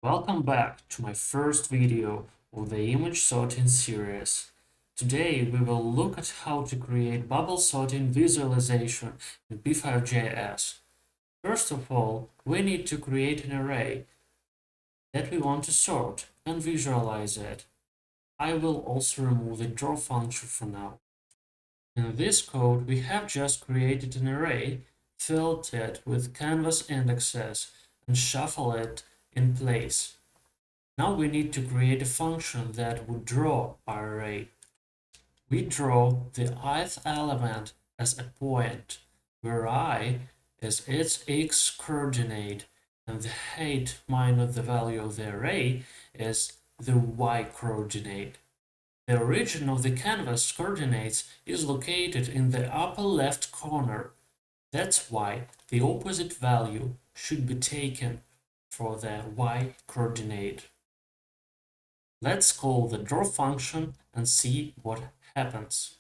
Welcome back to my first video of the image sorting series. Today we will look at how to create bubble sorting visualization in P5.js. First of all, we need to create an array that we want to sort and visualize it. I will also remove the draw function for now. In this code, we have just created an array, filled it with canvas indexes, and shuffle it in place. Now we need to create a function that would draw our array. We draw the ith element as a point, where I is its x coordinate and the height minus the value of the array is the y coordinate. The origin of the canvas coordinates is located in the upper left corner. That's why the opposite value should be taken for the y coordinate. Let's call the draw function and see what happens.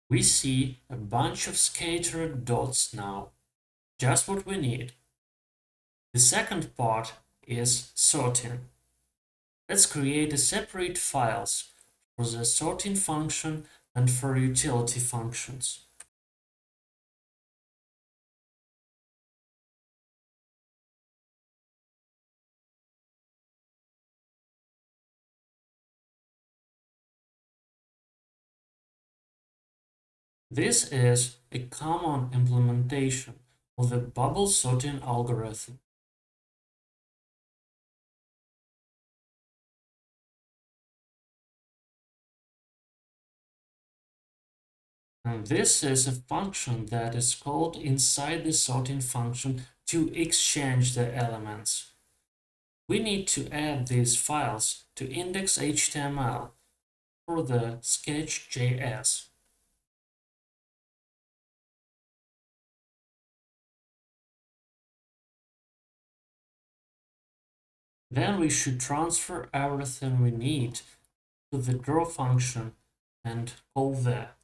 We see a bunch of scattered dots now, just what we need. The second part is sorting. Let's create a separate files for the sorting function and for utility functions. This is a common implementation of the bubble sorting algorithm. And this is a function that is called inside the sorting function to exchange the elements. We need to add these files to index.html for the sketch.js. Then we should transfer everything we need to the draw function and call that.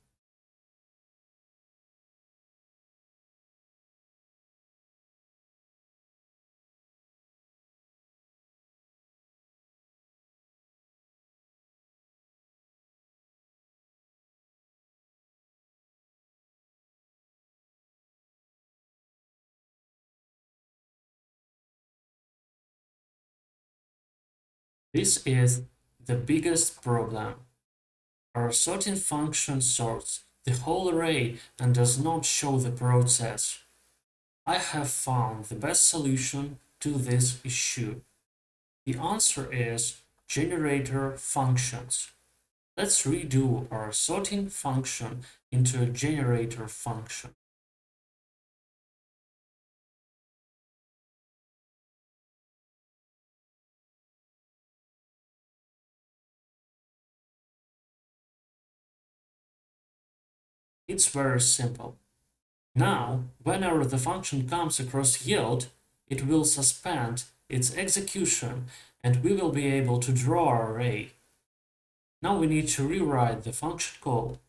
This is the biggest problem. Our sorting function sorts the whole array and does not show the process. I have found the best solution to this issue. The answer is generator functions. Let's redo our sorting function into a generator function. It's very simple. Now, whenever the function comes across yield, it will suspend its execution and we will be able to draw our array. Now we need to rewrite the function call.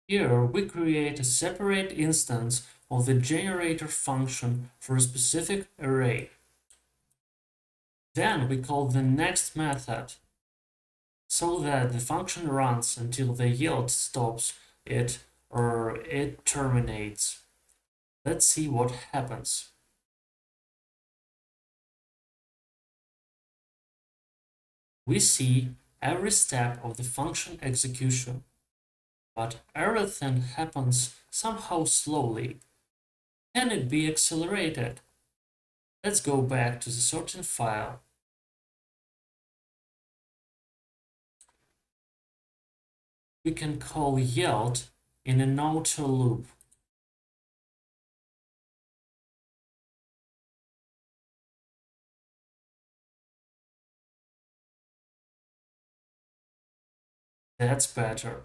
Here we create a separate instance of the generator function for a specific array. Then we call the next method so that the function runs until the yield stops it or it terminates. Let's see what happens. We see every step of the function execution, but everything happens somehow slowly. Can it be accelerated? Let's go back to the sorting file. we can call yield in an outer loop. That's better.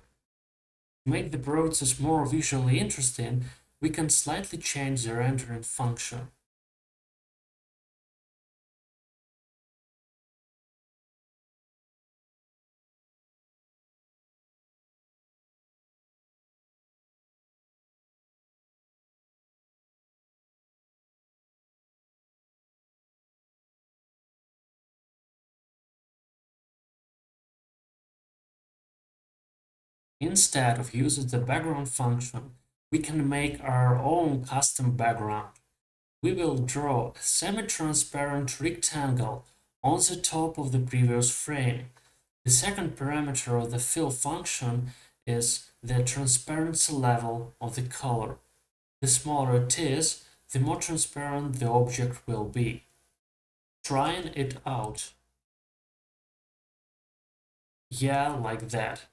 To make the process more visually interesting, we can slightly change the rendering function. Instead of using the background function, we can make our own custom background. We will draw a semi-transparent rectangle on the top of the previous frame. The second parameter of the fill function is the transparency level of the color. The smaller it is, the more transparent the object will be. Trying it out. Yeah, like that.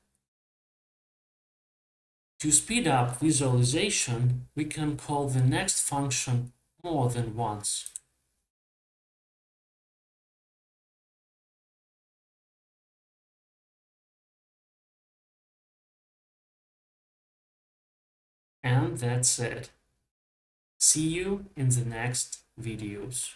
To speed up visualization, we can call the next function more than once. And that's it. See you in the next videos.